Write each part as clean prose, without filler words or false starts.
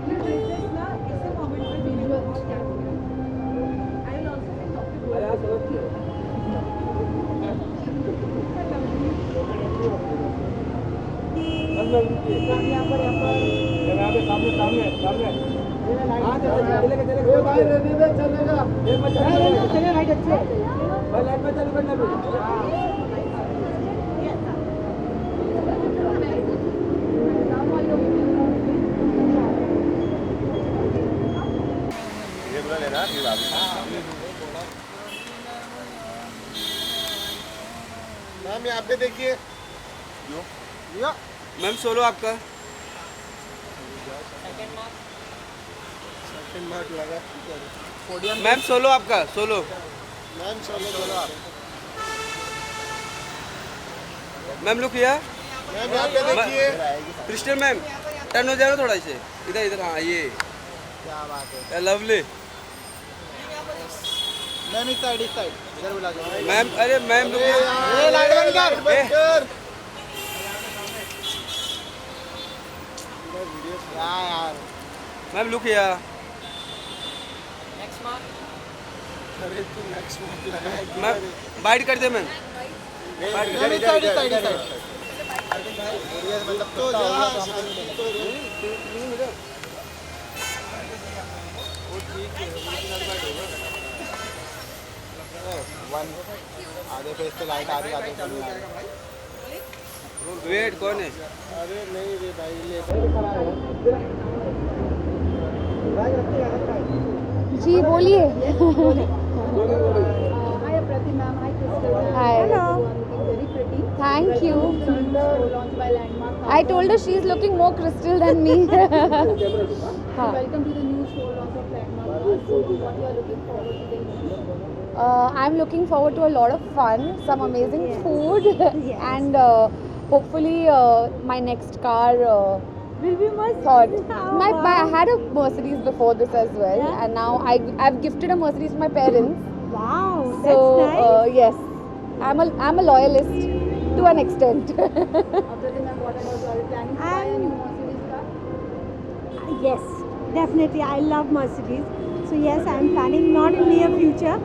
ये ड्रेसेस ना ऐसे मोमेंट पे विजुअल बहुत capture I will also say topic अरे यार समझ गए मतलब यहाँ पर सामने सामने सामने हाँ चलेगा चलेगा भाई रेडी दे चलेगा ये मत चलेगा राइट अच्छे भाई लाइट में चालू करना भी ये बोला लेना ये मैम यहाँ पे देखिए यो मैम सोलो आपका सेकंड मार्क लगा मैम सोलो आपका सोलो मैम चलो चलो मैम लुक हियर मैम यहाँ पे देखिए क्रिस्टल मैम टर्न हो जाएगा थोड़ा इसे इधर इधर हाँ ये क्या बात है लवली मैम इस साइड इधर बुला दो मैम अरे मैम लुक ये लाइट बंद कर यार मैम लुक हियर अरे तू नेक्स्ट मार्क लगा मैम बाइट कर दे मैम मैम इस साइड मतलब तो जा वन आधे फेस पे लाइट आ रही आधे पे नहीं आ रही वेट कौन है अरे नहीं रे भाई ले जी बोलिए Hi Aprati ma'am, hi Crystal ma'am. Hi. Hello. You are looking very pretty. Thank you. Welcome to the show launched by Landmark. I told her she's looking more crystal than me. So हाँ. welcome to the new show launch of Landmark. So what you are looking forward to the event? I'm looking forward to a lot of fun, some amazing food, and hopefully my next car. Will be must. Thought I had a Mercedes before this as well, and now I've gifted a Mercedes to my parents. Wow, So yes, I'm a loyalist to an extent. Aprati ma'am, what about you? Are you planning to buy a new Mercedes car? Yes, definitely. I love Mercedes. So yes, I am planning not in near future,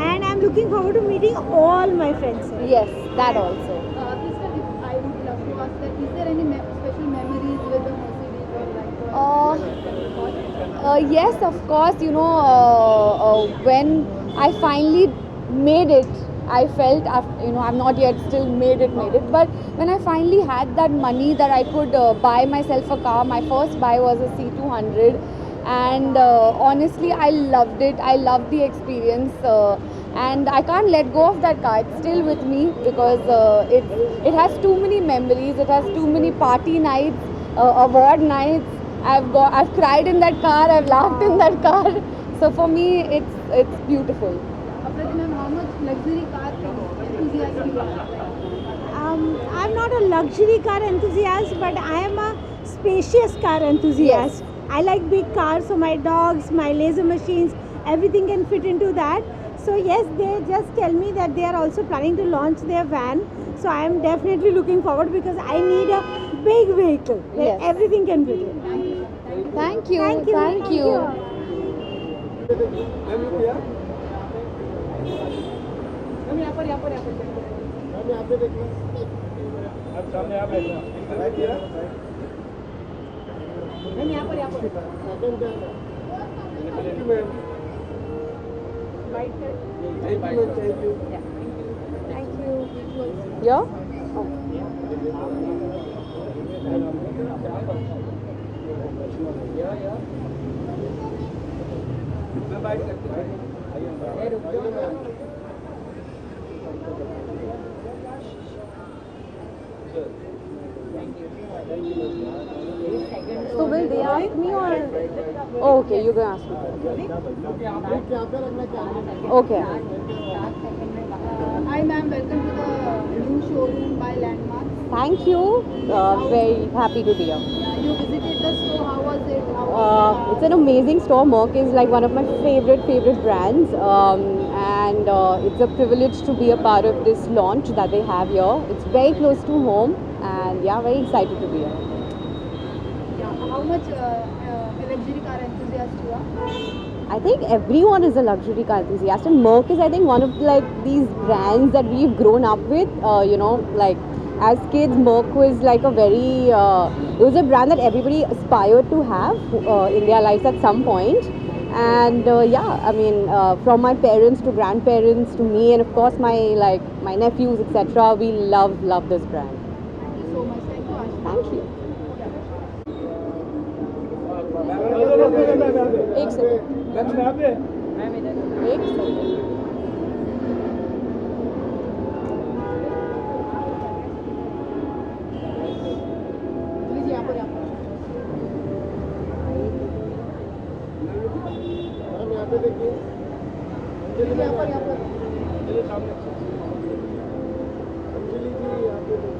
and I am looking forward to meeting all my friends. Yes, that also. Crystal, if I would love to ask that, is there any special memories with the Mercedes or like? Yes, of course. You know, when I finally made it, I felt, I'm not yet still made it, but when I finally had that money that I could buy myself a car, my first buy was a C200, and honestly, I loved it. I loved the experience, and I can't let go of that car. It's still with me because it has too many memories. It has too many party nights, award nights. I've cried in that car. I've laughed in that car. So for me, it's beautiful. Aprati ma'am, how much luxury car enthusiast you are? I'm not a luxury car enthusiast, but I am a spacious car enthusiast. I like big cars, so my dogs, my laser machines, everything can fit into that. So yes, they just tell me that they are also planning to launch their van. So I am definitely looking forward because I need a big vehicle where Yes. everything can fit in. Thank you. Thank you. Thank you. Ma'am look here ma'am यहाँ पर ma'am यहाँ पे देखिए अब सामने आप बैठना right here ma'am यहाँ पर second camera thank you ma'am white thank you thank you thank you Yeah? मैं बाइट करती हूँ So will they ask me or? Oh, okay, you can ask me. Okay. Hi ma'am, welcome to the new showroom by Landmark. Thank you. Very happy to be here. Yeah, you visited the store. How was it? How was It's an amazing store. Merck is like one of my favorite brands, and it's a privilege to be a part of this launch that they have here. It's very close to home, and yeah, very excited to be here. Yeah. how much a luxury car enthusiast you are? I think everyone is a luxury car enthusiast, and Merc is, I think, one of like these brands that we've grown up with. Like as kids, Merc was like a very, it was a brand that everybody aspired to have in their lives at some point. And yeah, I mean, from my parents to grandparents to me, and of course my nephews, etc. We love this brand. Thank you so much. Thank you, Asha. Thank you. एक second एक second. Please यहाँ पर यहाँ पे देखिए यहाँ पर मेरे सामने अंजलि जी यहाँ पे देखिए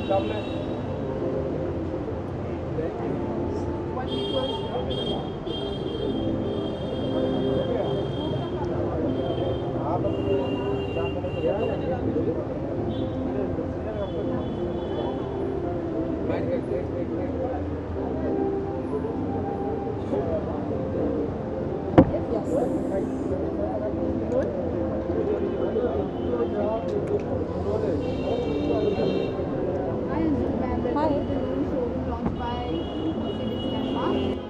सामने one equals Hi Anjali ma'am, welcome Hi. to the new showroom launched by Mercedes Landmark. So what you are looking forward for the evening?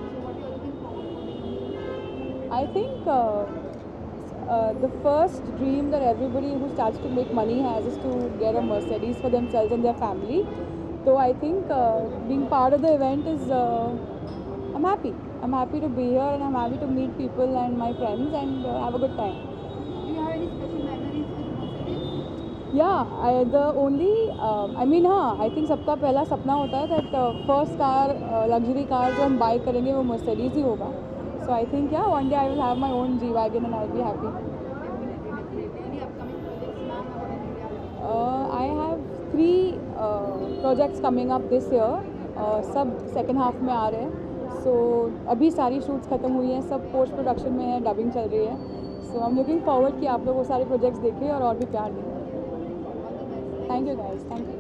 I think the first dream that everybody who starts to make money has is to get a Mercedes for themselves and their family. So I think being part of the event is, I'm happy. I'm happy to be here and I'm happy to meet people and my friends and have a good time. Do you have any special memories with Mercedes? Yeah, I think सबका पहला सपना होता है that first car, luxury car जो हम buy करेंगे वो Mercedes ही होगा. So I think yeah, one day I will have my own G-Wagon and I'll be happy. Definitely. Any upcoming projects ma'am or anything? I have 3 projects coming up this year. सब second half में आ रहे हैं. So अभी सारी shoots खत्म हुई हैं, सब post production में है, dubbing चल रही है. So I'm looking forward कि आप लोग वो सारे projects देखें और भी प्यार दें. Thank you guys. Thank you.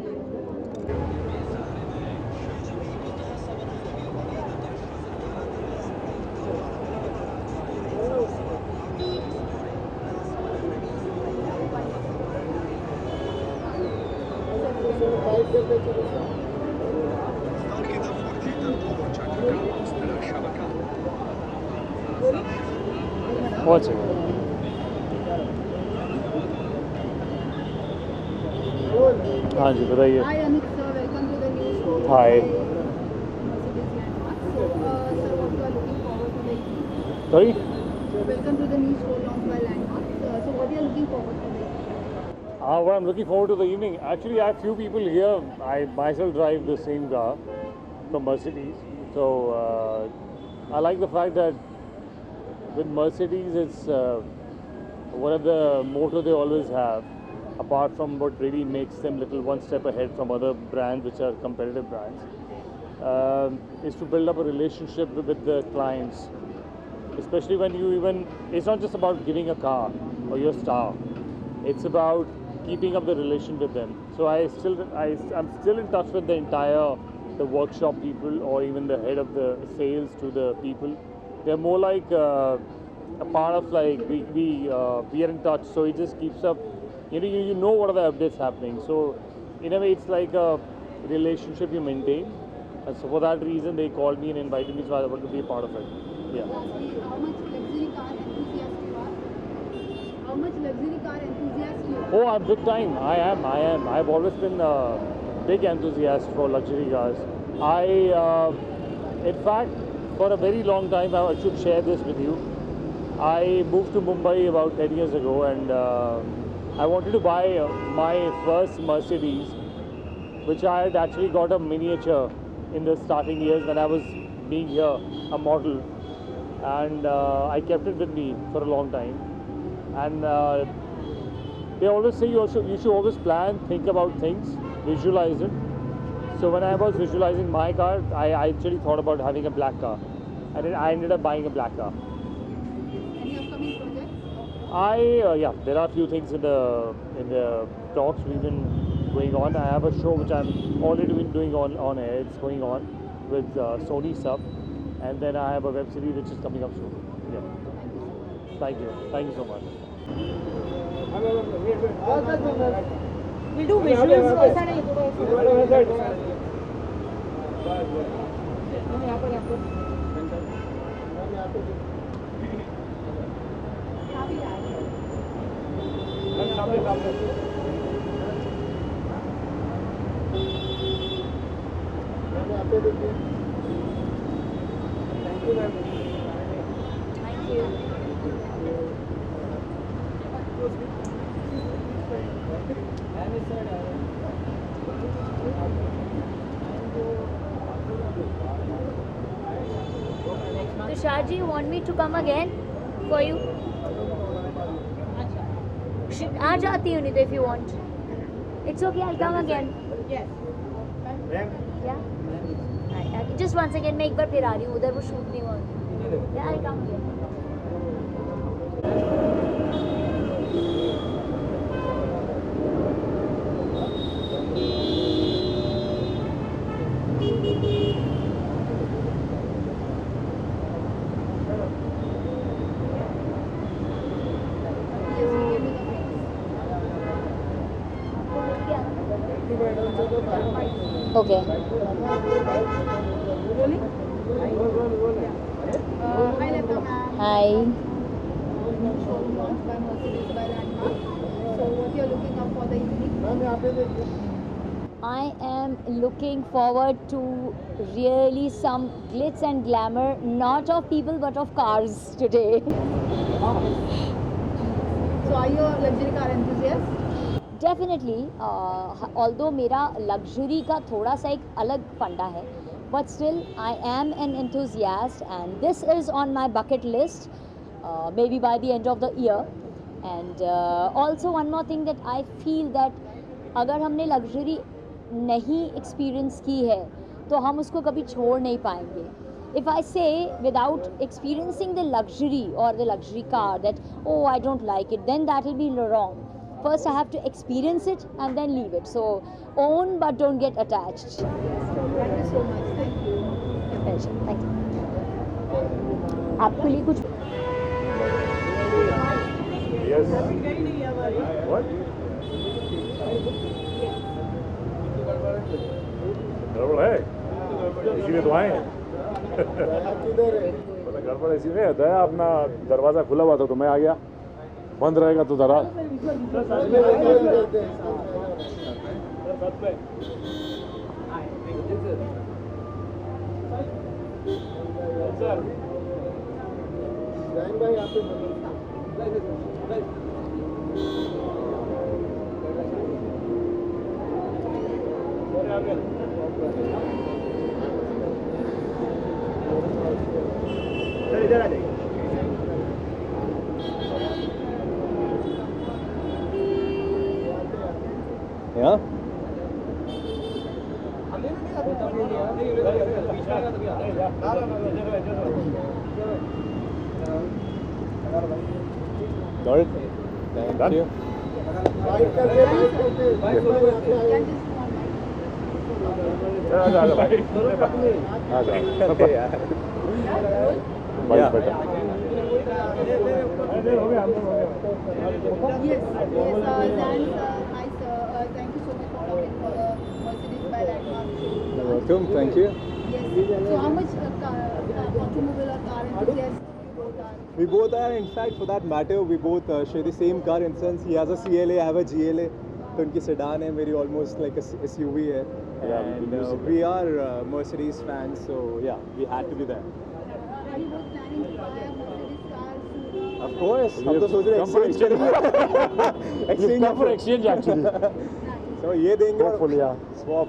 One second. हाँ जी बताइए. Hi Amit sir, welcome to the new showroom Hi. by Mercedes Landmark. So sir, what you are looking forward to the evening? Sorry? Welcome to the new show launched by Landmark. So what you are looking forward to the evening? What I'm looking forward to the evening. Actually, I have few people here. I myself drive the same car from Mercedes. So I like the fact that with Mercedes, it's one of the motto they always have, apart from what really makes them little one step ahead from other brands which are competitive brands, is to build up a relationship with the clients. Especially when it's not just about giving a car or your star. It's about keeping up the relation with them. So I'm still in touch with the workshop people or even the head of the sales to the people. They're more like a part of like we are in touch. So it just keeps up. You know what are the updates happening. So in a way, it's like a relationship you maintain. And so for that reason, they called me and invited me, so I wanted to be a part of it. Yeah. Lastly, how much luxury car enthusiast you are? How much luxury car enthusiast you are? Oh, I'm big time. I am. I've always been a big enthusiast for luxury cars. In fact, for a very long time, I should share this with you. I moved to Mumbai about 10 years ago and I wanted to buy my first Mercedes, which I had actually got a miniature in the starting years when I was being here, a model. And I kept it with me for a long time. And they always say you should always plan, think about things, visualize it. So when I was visualizing my car, I actually thought about having a black car. And then I ended up buying a black car. Any upcoming projects? Yeah, there are a few things in the talks. We've been going on. I have a show which I'm already doing on air. It's going on with Sony Sub, and then I have a web series which is coming up soon. Yeah. Thank you so much. We'll do visuals first and Tushar ji, you want me to come again for you? आ जाती हूँ नहीं तो if you want. It's okay, I'll come again. Yes. Yeah. Just once again, मैं एक बार फिर आ रही हूँ उधर वो शूट नहीं हुआ. Yeah, I'll come again. Okay. Hi Lata ma'am. Hi. Showroom launched by Mercedes by Landmark. So what you're looking up for the evening? I am looking forward to really some glitz and glamour, not of people but of cars today. So are you a luxury car enthusiast? Definitely, although मेरा luxury का थोड़ा सा एक अलग फंडा है, but still I am an enthusiast and this is on my bucket list, maybe by the end of the year. And also one more thing that I feel that अगर हमने luxury नहीं experience की है, तो हम उसको कभी छोड़ नहीं पाएंगे. If I say without experiencing the luxury or the luxury car that, oh, I don't like it, then that will be wrong. First I have to experience it and then leave it. So own but don't get attached. Thank you so much. Thank you. Pleasure. Thank you. आपके लिए कुछ Yes. What? गड़बड़ है, इसीलिए तो आए हैं. गड़बड़ इसीलिए होता है, अपना दरवाज़ा खुला हुआ था तो मैं आ गया, बंद रहेगा तो दरा. इधर आ जाइए. Yeah? Got it? Thank you. Yeah. Yes, Zan, hi sir. Thank you so much for coming for the Mercedes by Landmark show. You're welcome. Thank you. Yes. So how much automobile or car enthusiast you both are? We both are, in fact, for that matter, we both share the same car in sense. He has a CLA, I have a GLA. तो उनकी sedan है, मेरी almost like a SUV है. And we are Mercedes fans, so yeah, we had to be there. Are you both planning to buy a Mercedes car soon? Of course, हम तो सोच रहे exchange करेंगे. Exchange come for exchange actually. So ये देंगे. Hopefully, yeah. Swap.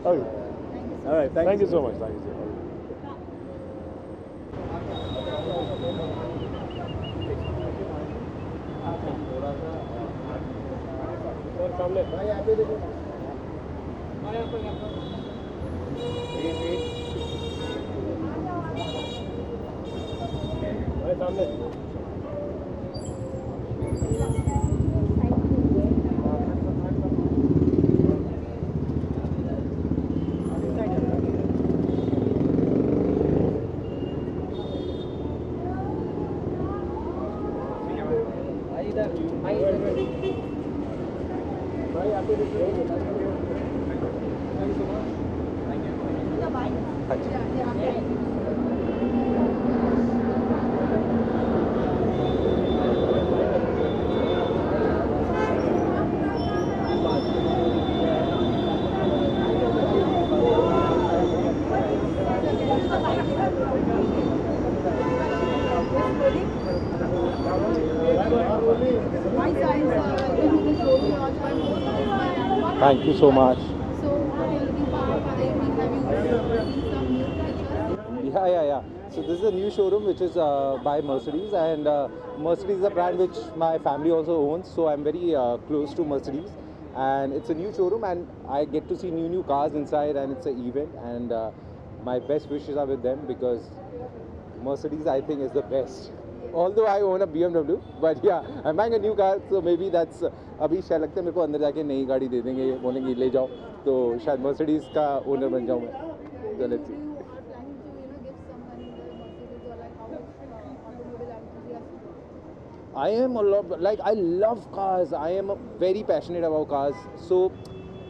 Okay. All right, Thank you so much. Thank you so much. सामने भाई यहाँ पे देखो. यहाँ पर भाई सामने. हाँ जी। Thank you so much. So, what you're looking forward for the evening? Have you seen some new pictures? Yeah. So this is a new showroom which is by Mercedes, and Mercedes is a brand which my family also owns. So I'm very close to Mercedes, and it's a new showroom, and I get to see new cars inside, and it's an event, and my best wishes are with them because Mercedes I think is the best. Although I own a BMW, but yeah, I'm buying a new car, so maybe that's अभी शायद लगता है मेरे को अंदर जाके नई गाड़ी दे देंगे, बोलेंगे ले जाओ, तो शायद Mercedes का ओनर बन जाऊँ मैं. So let's see. You are planning to, give some money to the Mercedes or like how automobile enthusiast? I am a lot, like I love cars. I am very passionate about cars. So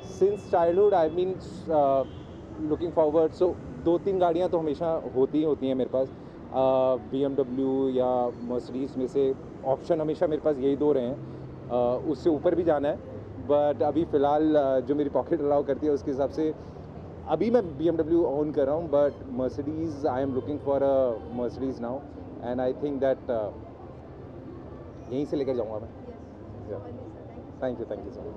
since childhood I've been looking forward. So 2-3 गाड़ियाँ तो हमेशा होती हैं मेरे पास. BMW या Mercedes में से option हमेशा मेरे पास यही 2 रहे हैं. उससे ऊपर भी जाना है, बट अभी फ़िलहाल जो मेरी पॉकेट अलाउ करती है उसके हिसाब से अभी मैं BMW ओन कर रहा हूँ, but Mercedes I am looking for a Mercedes now, and I think that यहीं से लेकर जाऊँगा मैं. Thank you so much.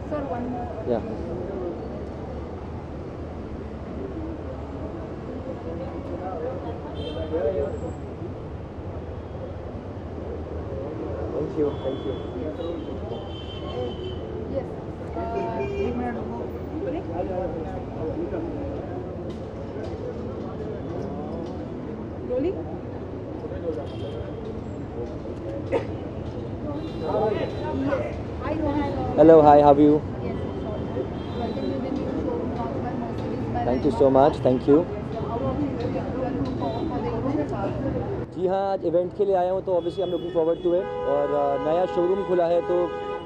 Sir, one more. Yeah. Thank you. Rolling? Hello, hi, how are you? Yes, welcome to the new showroom launched by Mercedes by Thank you so much, thank you. How are you looking forward for the event? जी हाँ, आज event के लिए आया हूँ तो obviously हम looking forward to it, और नया शोरूम खुला है तो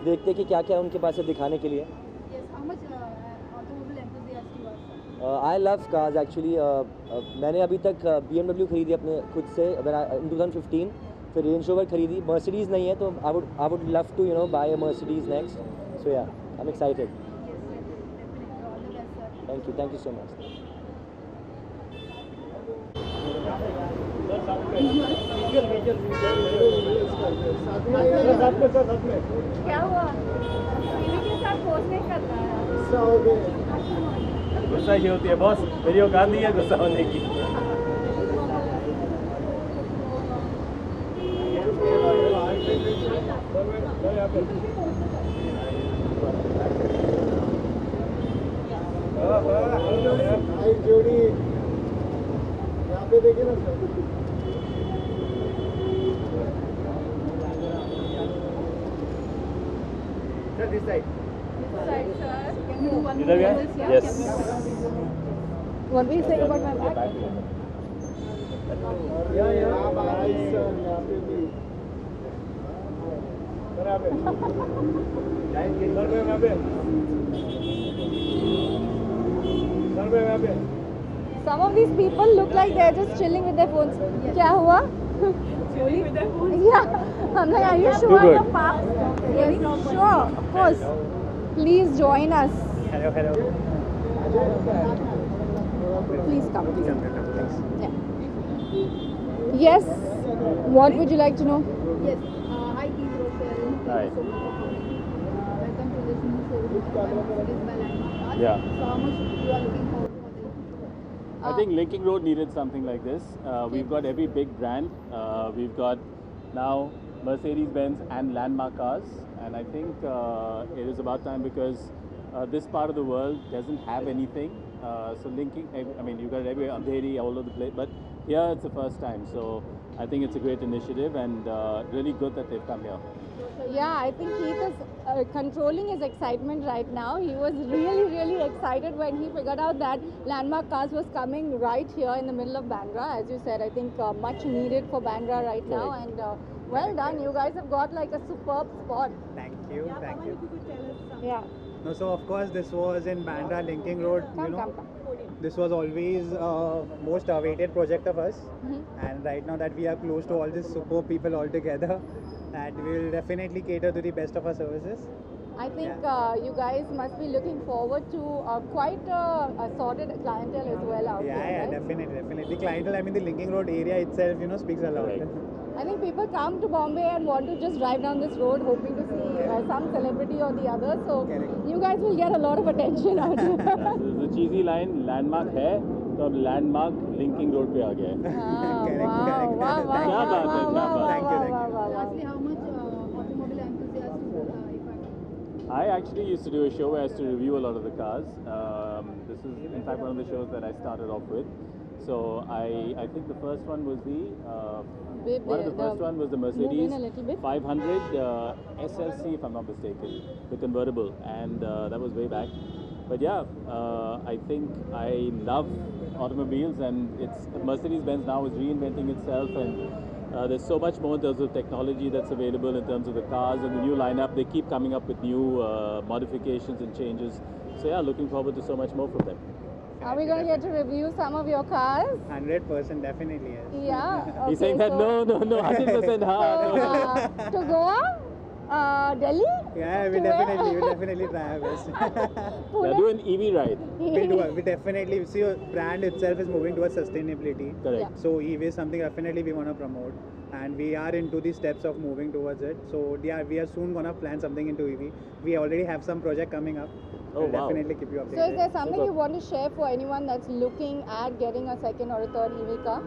देखते हैं कि क्या क्या उनके पास है दिखाने के लिए. Yes, how much automobile enthusiast you are, sir? I love cars actually. मैंने अभी तक BMW खरीदी अपने खुद से इन 2015, फिर रेंज रोवर खरीदी. Mercedes नहीं है तो I would love to buy a Mercedes next. So yeah, I am excited. Definitely, all the best, sir. Thank you so much. क्या हुआ? टीवी के साथ पोस्ट नहीं करना है. गुस्सा ही होती है बॉस, मेरी औकात नहीं है गुस्सा होने की. जोड़ी यहाँ पे देखिए ना sir. This side. Side, sir. Can you do one इधर more क्या? this here? Yes. What were you saying about my bag? यहाँ पे भी. Some of these people look like they're just chilling with their phones. क्या हुआ? Chilling with their phones? Yeah. I'm like, are you sure? Too good. Your path? Yes, sure, of course. Please join us. Hello. Please come. Yeah. Yes. What would you like to know? Yes. Hi, Keith Rochelle. Hi. Thank you so much for coming. Welcome to this new showroom by Mercedes by Landmark Cars. Yeah. So how much you are looking forward for the event? I think Linking Road needed something like this. We've got every big brand. We've got now Mercedes-Benz and Landmark Cars, and I think it is about time because this part of the world doesn't have anything. So linking, I mean, you got everywhere, Andheri, all over the place, but here it's the first time. So I think it's a great initiative and really good that they've come here. Yeah, I think Keith is controlling his excitement right now. He was really, really excited when he figured out that Landmark Cars was coming right here in the middle of Bandra. As you said, I think much needed for Bandra right now. And well done, you guys have got like a superb spot. Thank you, thank you. Yeah. No, so of course this was in Bandra Linking Road. Come. This was always most awaited project of us, and right now that we are close to all these superb people all together, and we will definitely cater to the best of our services. I think you guys must be looking forward to quite a sorted clientele as well out Yeah, there. Right? definitely. The clientele, I mean the Linking Road area itself, speaks a lot. I think people come to Bombay and want to just drive down this road hoping to see some celebrity or the other. So you guys will get a lot of attention out here. So this is the cheesy line, landmark है तो अब landmark linking road पे आ गया है. Lastly, how much automobile enthusiast I actually used to do a show where I used to review a lot of the cars. This is in fact one of the shows that I started off with. So I think the first one was the first one was the Mercedes 500 SLC, if I'm not mistaken, the convertible, and that was way back. But yeah, I think I love automobiles, and it's Mercedes-Benz now is reinventing itself, and there's so much more in terms of technology that's available in terms of the cars and the new lineup. They keep coming up with new modifications and changes. So yeah, looking forward to so much more from them. Are we going to get to review some of your cars? 100%, definitely, yes. Yeah. Okay, He's saying that no, 100% hard. To Goa? Delhi? Yeah, we'll definitely try our best. Yeah, do an EV ride. We definitely see your brand itself is moving towards sustainability. Correct. Yeah. So EV is something definitely we want to promote, and we are into the steps of moving towards it. So yeah, we are soon gonna plan something into EV. We already have some project coming up. Oh, We'll wow. definitely keep you updated. So is there something you want to share for anyone that's looking at getting a second or a third EV car?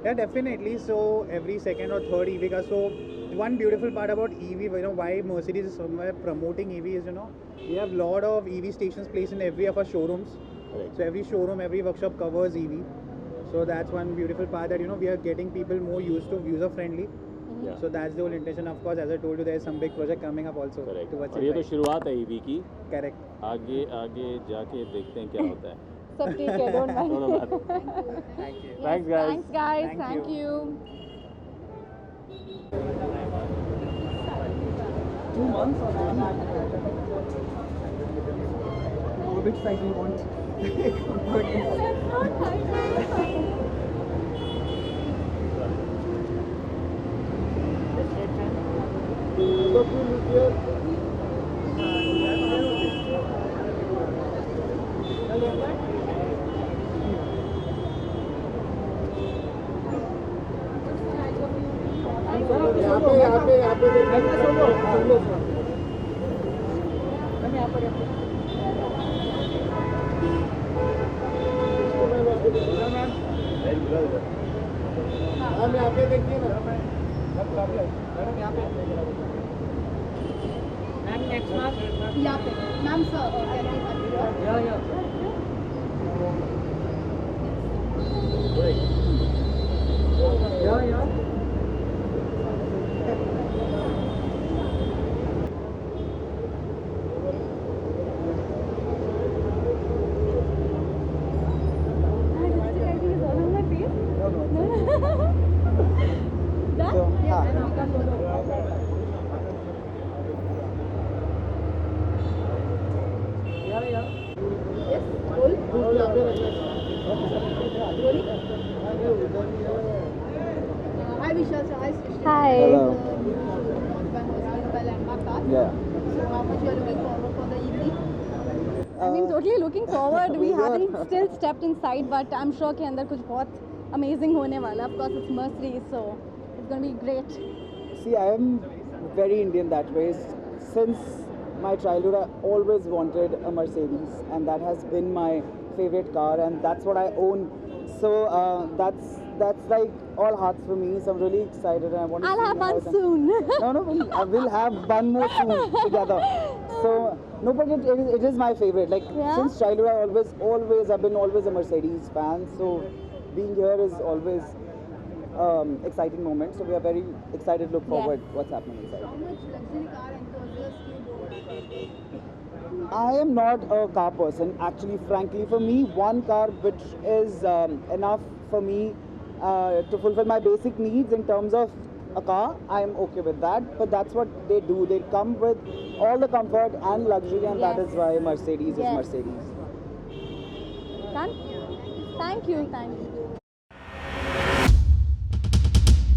Yeah, definitely. So every second or third EV car. So one beautiful part about EV, why Mercedes is somewhere promoting EV is, we have lot of EV stations placed in every of our showrooms. Correct. So every showroom, every workshop covers EV. So that's one beautiful part that, we are getting people more used to, user friendly. Yeah. So that's the whole intention. Of course, as I told you, there is some big project coming up also. Correct. Towards और ये तो it. शुरुआत है EV की. Correct. आगे जाके देखते हैं क्या होता है. सब ठीक है, don't mind. दोनों बात. Thank you. Thanks guys. Thanks guys, Thank thank you. 2 months or which side do you want? यहाँ पे मैम यहाँ पे देखिए ना मैडम यहाँ पे मैम नेक्स्ट मैम यहाँ पे ma'am sir Hi Vishal sir, hi Srishti. Hi. Yeah. So how much you are looking forward for the evening? I mean, totally looking forward. We haven't still stepped inside, but I'm sure कि अंदर कुछ बहुत amazing होने वाला. Of course, it's Mercedes, so it's going to be great. See, I am very Indian that way. Since my childhood, I always wanted a Mercedes, and that has been my favorite car, and that's what I own. So that's like all hearts for me. So I'm really excited, and I want to. I'll see have how one the- soon. No, we'll have one more soon together. So no, but it is my favorite. Like Yeah? since childhood, I've been always a Mercedes fan. So being here is always exciting moment. So we are very excited to look forward what's happening inside. How much luxury car enthusiast you go? I am not a car person. Actually, frankly, for me, one car which is enough for me to fulfill my basic needs in terms of a car, I am okay with that. But that's what they do. They come with all the comfort and luxury, and that is why Mercedes is Mercedes. Done? Thank you. Thank you.